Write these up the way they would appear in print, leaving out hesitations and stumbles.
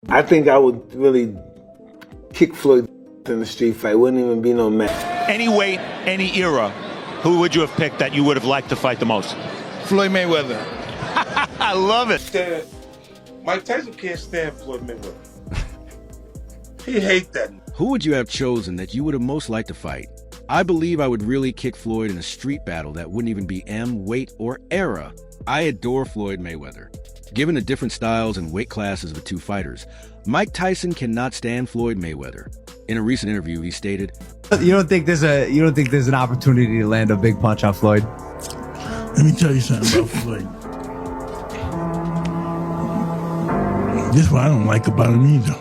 I think I would really kick Floyd in the street fight. Wouldn't even be no match. Any weight, any era, who would you have picked that you would have liked to fight the most? Floyd Mayweather. I love it. Mike Tyson can't stand Floyd Mayweather. He hates that. Who would you have chosen that you would have most liked to fight? I believe I would really kick Floyd in a street battle that wouldn't even be M, weight, or era. I adore Floyd Mayweather. Given the different styles and weight classes of the two fighters, Mike Tyson cannot stand Floyd Mayweather. In a recent interview, he stated, You don't think there's an opportunity to land a big punch on Floyd? Let me tell you something about Floyd. This is what I don't like about him either.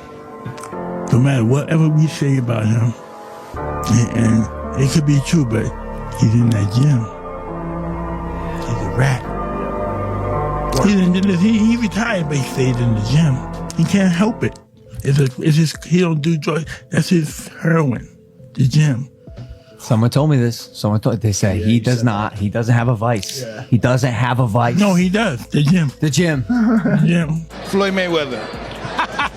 No matter whatever we say about him, and it could be true, but he's in that gym. He's a rat. He retired, but he stays in the gym. He can't help it. He don't do drugs. That's his heroin, the gym. Someone told me this. They say he doesn't have a vice. Yeah. He doesn't have a vice. No, he does. The gym. The gym. The gym. Floyd Mayweather.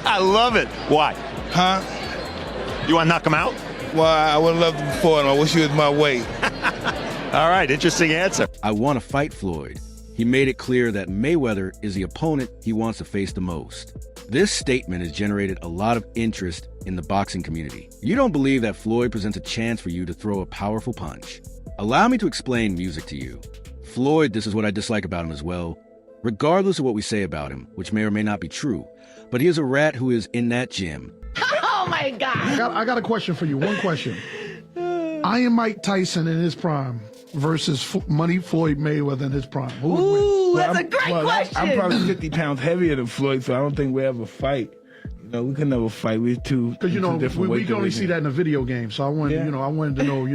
I love it. Why? Huh? You want to knock him out? Well, I would love to before him. I wish he was my weight. All right, interesting answer. I want to fight Floyd. He made it clear that Mayweather is the opponent he wants to face the most. This statement has generated a lot of interest in the boxing community. You don't believe that Floyd presents a chance for you to throw a powerful punch. Allow me to explain music to you. Floyd, this is what I dislike about him as well. Regardless of what we say about him, which may or may not be true, but he is a rat who is in that gym. Oh my God! I got a question for you. One question. I am Mike Tyson in his prime versus Money Floyd Mayweather in his prime. Who would win? Ooh, that's a great question. I'm probably 50 pounds heavier than Floyd, so I don't think we ever fight. You know, we can never fight. We're two. Because we can only see that in a video game. So I wanted to know,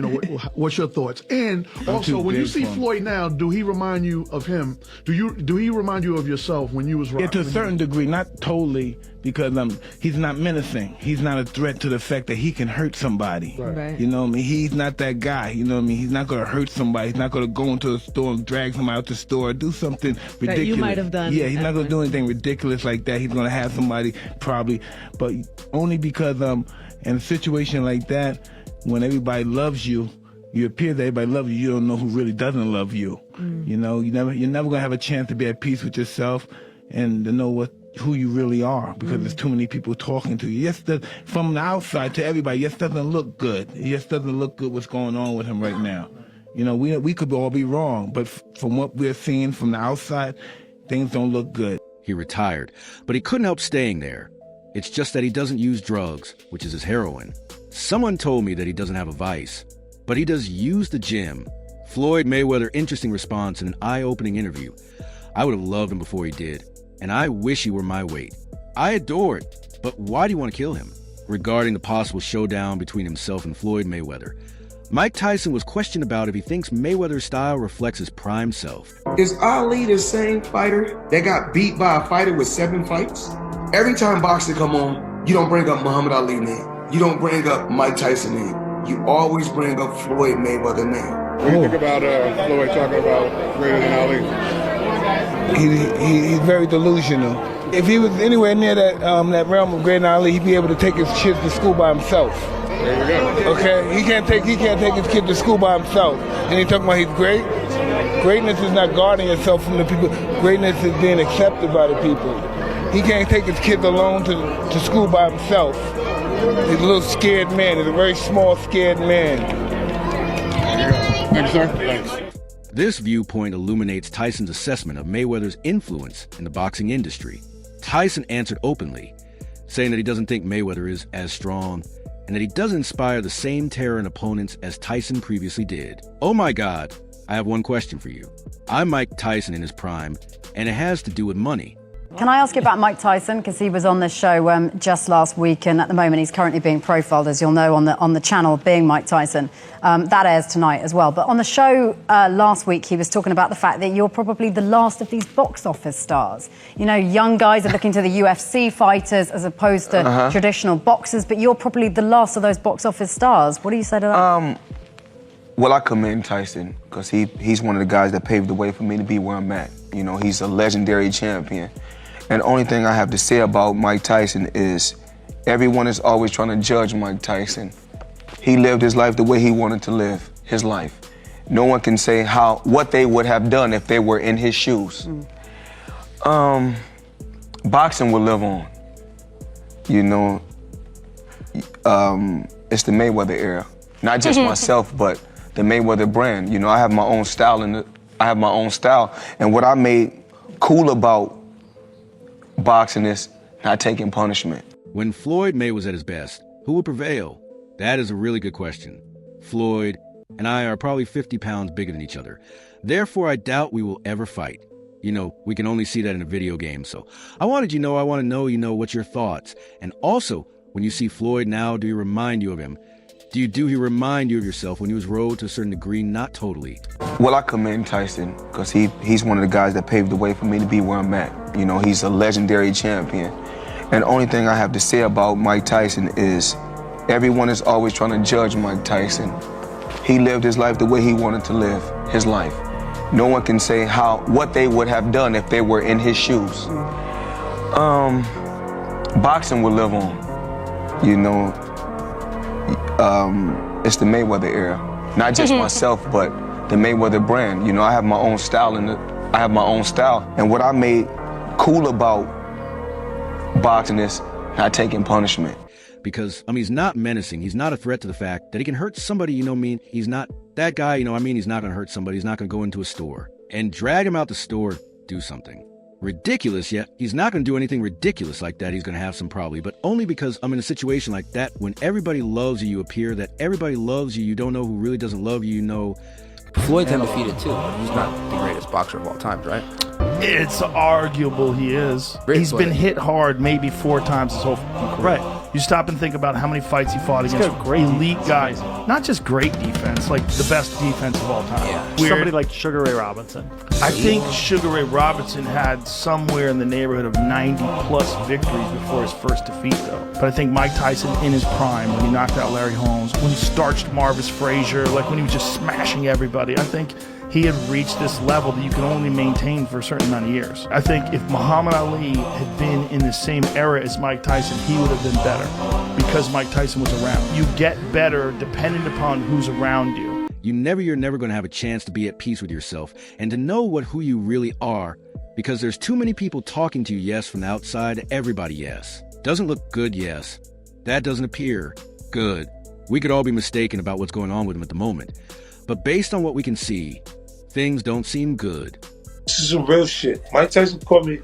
what's your thoughts? And also, when you see Floyd now, do he remind you of him? Do he remind you of yourself when you was rocking? Yeah, to a certain degree, not totally, because he's not menacing. He's not a threat to the fact that he can hurt somebody. Right. You know what I mean? He's not that guy. You know what I mean? He's not going to hurt somebody. He's not going to go into a store and drag somebody out the store or do something ridiculous. That you might have done. Yeah, he's not going to do anything ridiculous like that. He's going to have somebody probably, but only because in a situation like that, when everybody loves you, you appear that everybody loves you, you don't know who really doesn't love you. You know, you're never going to have a chance to be at peace with yourself and to know who you really are, because there's too many people talking to you. Yes, from the outside to everybody, yes, doesn't look good. It just doesn't look good what's going on with him right now. You know, we could all be wrong, but from what we're seeing from the outside, things don't look good. He retired, but he couldn't help staying there. It's just that he doesn't use drugs, which is his heroin. Someone told me that he doesn't have a vice, but he does use the gym. Floyd Mayweather, interesting response in an eye-opening interview. I would have loved him before he did, and I wish he were my weight. I adore it, but why do you want to kill him? Regarding the possible showdown between himself and Floyd Mayweather, Mike Tyson was questioned about if he thinks Mayweather's style reflects his prime self. Is Ali the same fighter that got beat by a fighter with 7 fights? Every time boxing come on, you don't bring up Muhammad Ali name. You don't bring up Mike Tyson name. You always bring up Floyd Mayweather name. What do you think about Floyd talking about greater than Ali? He's very delusional. If he was anywhere near that realm of greater than Ali, he'd be able to take his kids to school by himself. There you go. Okay, he can't take his kid to school by himself. And he talking about he's great. Greatness is not guarding yourself from the people. Greatness is being accepted by the people. He can't take his kids alone to school by himself. He's a little scared man. He's a very small, scared man. Thank you, sir. Thanks. This viewpoint illuminates Tyson's assessment of Mayweather's influence in the boxing industry. Tyson answered openly, saying that he doesn't think Mayweather is as strong and that he doesn't inspire the same terror in opponents as Tyson previously did. Oh my God, I have one question for you. I'm Mike Tyson in his prime, and it has to do with money. Can I ask you about Mike Tyson? Because he was on this show just last week, and at the moment he's currently being profiled, as you'll know, on the channel Being Mike Tyson. That airs tonight as well. But on the show last week, he was talking about the fact that you're probably the last of these box office stars. You know, young guys are looking to the UFC fighters as opposed to traditional boxers, but you're probably the last of those box office stars. What do you say to that? Well, I commend Tyson because he's one of the guys that paved the way for me to be where I'm at. You know, he's a legendary champion. And the only thing I have to say about Mike Tyson is everyone is always trying to judge Mike Tyson. He lived his life the way he wanted to live his life. No one can say what they would have done if they were in his shoes. Boxing will live on. You know, it's the Mayweather era. Not just myself, but the Mayweather brand. You know, I have my own style, and And what I made cool about boxing is not taking punishment. When Floyd May was at his best, who would prevail? That is a really good question. Floyd and I are probably 50 pounds bigger than each other. Therefore, I doubt we will ever fight. You know, we can only see that in a video game. So I want to know, what's your thoughts? And also, when you see Floyd now, do he remind you of him? Do he remind you of yourself when he was rode to a certain degree? Not totally. Well, I commend Tyson because he's one of the guys that paved the way for me to be where I'm at. You know, he's a legendary champion. And the only thing I have to say about Mike Tyson is everyone is always trying to judge Mike Tyson. He lived his life the way he wanted to live his life. No one can say what they would have done if they were in his shoes. Boxing will live on. You know, it's the Mayweather era. Not just myself, but the Mayweather brand. You know, I have my own style, And what I made cool about boxing is not taking punishment. Because, he's not menacing. He's not a threat to the fact that he can hurt somebody, he's not that guy, he's not going to hurt somebody. He's not going to go into a store and drag him out the store, do something ridiculous. Yet he's not going to do anything ridiculous like that. He's going to have some probably, but only because I'm in a situation like that. When everybody loves you, you appear that everybody loves you. You don't know who really doesn't love you, Floyd's undefeated too. He's not the greatest boxer of all time, right? It's arguable he is. He's been hit hard maybe 4 times his whole career. Right. You stop and think about how many fights he fought against elite guys. Not just great defense, like the best defense of all time. Yeah. Somebody like Sugar Ray Robinson. I think Sugar Ray Robinson had somewhere in the neighborhood of 90-plus victories before his first defeat, though. But I think Mike Tyson in his prime, when he knocked out Larry Holmes, when he starched Marvis Frazier, like when he was just smashing everybody, I think he had reached this level that you can only maintain for a certain amount of years. I think if Muhammad Ali had been in the same era as Mike Tyson, he would have been better because Mike Tyson was around. You get better depending upon who's around you. You're never going to have a chance to be at peace with yourself and to know who you really are, because there's too many people talking to you, yes, from the outside, everybody, yes. Doesn't look good, yes. That doesn't appear good. We could all be mistaken about what's going on with him at the moment. But based on what we can see, things don't seem good. This is some real shit. Mike Tyson called me.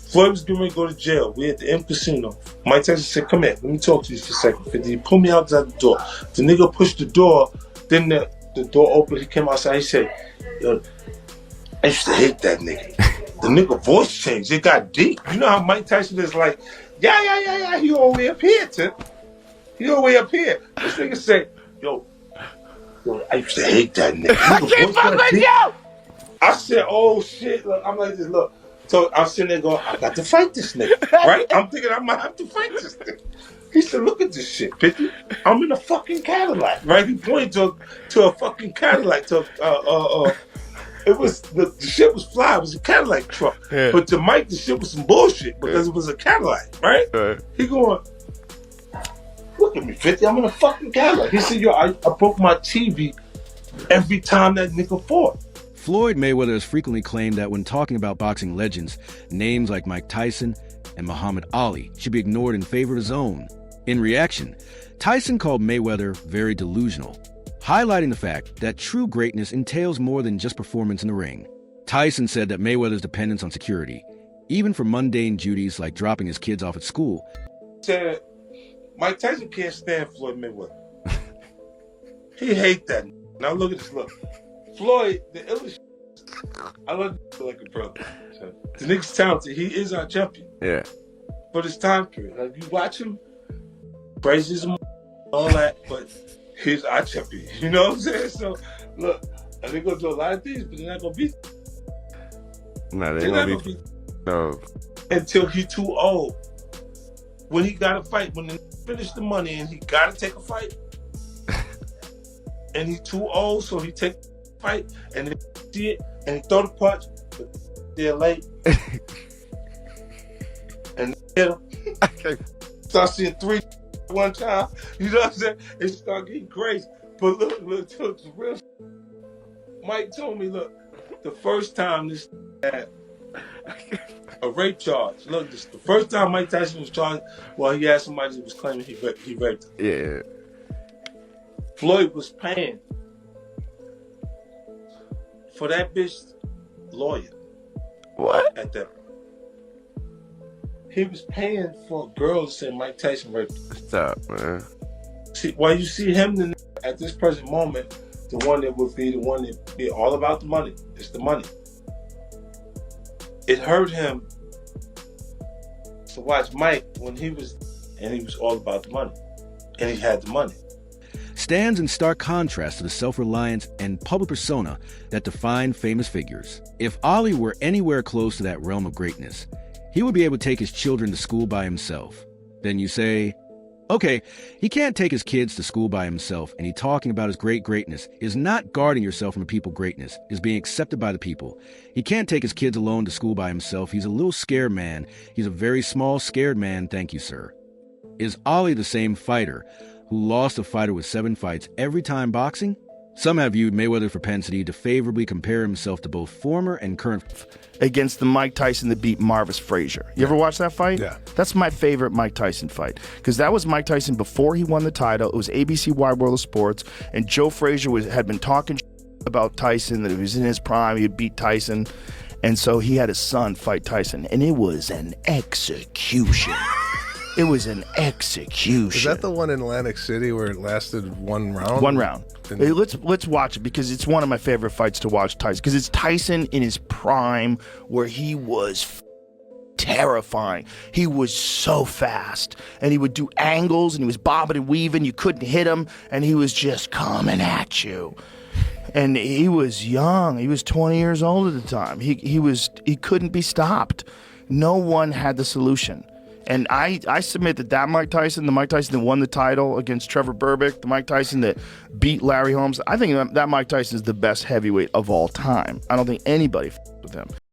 Floyd was getting ready to go to jail. We at the M Casino. Mike Tyson said, "Come here, let me talk to you for a second." 50. He pulled me outside the door. The nigga pushed the door. Then the door opened. He came outside. He said, "Yo, I used to hate that nigga." The nigga voice changed. It got deep. You know how Mike Tyson is like, yeah. He all the way up here, Tim. He all the way up here. This nigga said, yo, I used to hate that nigga. I can't fuck with you! I said, oh shit. Look, I'm like this, look. So I'm sitting there going, I got to fight this nigga, right? I'm thinking I might have to fight this nigga. He said, look at this shit, 50. I'm in a fucking Cadillac, right? He pointed to a fucking Cadillac. It was, the shit was fly. It was a Cadillac truck. Yeah. But to Mike, the shit was some bullshit because it was a Cadillac, right? He going, look at me, 50. I'm in a fucking Cadillac. He said, yo, I broke my TV every time that nigga fought. Floyd Mayweather has frequently claimed that when talking about boxing legends, names like Mike Tyson and Muhammad Ali should be ignored in favor of his own. In reaction, Tyson called Mayweather very delusional, highlighting the fact that true greatness entails more than just performance in the ring. Tyson said that Mayweather's dependence on security, even for mundane duties like dropping his kids off at school. Said Mike Tyson can't stand Floyd Mayweather. He hate that. Now look at this, look. Floyd, the illest. I love him like a brother. So, the nigga's talented. He is our champion. Yeah. For this time period. Like, you watch him, praises him, all that, but he's our champion. You know what I'm saying? So, look, I think gonna do a lot of things, but they're not gonna beat. No, they're not gonna beat. No. Until he's too old. When he got to fight, when they finish the money and he got to take a fight, and he's too old, so he take fight and then see it and he throw the punch, but they're late. and hit him. Start seeing 3 one time. You know what I'm saying? It start getting crazy. But look, the real. Mike told me, look, the first time this had a rape charge. Look, the first time Mike Tyson was charged, well, he had somebody who was claiming he raped him. Yeah. Floyd was paying for that bitch's lawyer. What? At that. He was paying for a girl to say Mike Tyson raped him. Stop, man. See, why you see him at this present moment, the one that would be the one that be all about the money. It's the money. It hurt him to watch Mike when he was all about the money. And he had the money. Stands in stark contrast to the self-reliance and public persona that define famous figures. If Ali were anywhere close to that realm of greatness, he would be able to take his children to school by himself. Then you say, okay, he can't take his kids to school by himself, and he talking about his greatness is not guarding yourself from the people greatness, is being accepted by the people. He can't take his kids alone to school by himself. He's a little scared man. He's a very small, scared man, thank you, sir. Is Ali the same fighter who lost a fighter with 7 fights every time boxing? Some have viewed Mayweather's propensity to favorably compare himself to both former and current against the Mike Tyson that beat Marvis Frazier. You ever watch that fight? Yeah. That's my favorite Mike Tyson fight because that was Mike Tyson before he won the title. It was ABC Wide World of Sports, and Joe Frazier had been talking about Tyson, that he was in his prime, he had beat Tyson, and so he had his son fight Tyson, and it was an execution. It was an execution. Is that the one in Atlantic City where it lasted 1 round? 1 round. Hey, let's watch it because it's one of my favorite fights to watch Tyson because it's Tyson in his prime where he was terrifying. He was so fast and he would do angles and he was bobbing and weaving. You couldn't hit him and he was just coming at you. And he was young. He was 20 years old at the time. He couldn't be stopped. No one had the solution. And I submit that Mike Tyson, the Mike Tyson that won the title against Trevor Berbick, the Mike Tyson that beat Larry Holmes, I think that Mike Tyson is the best heavyweight of all time. I don't think anybody with him.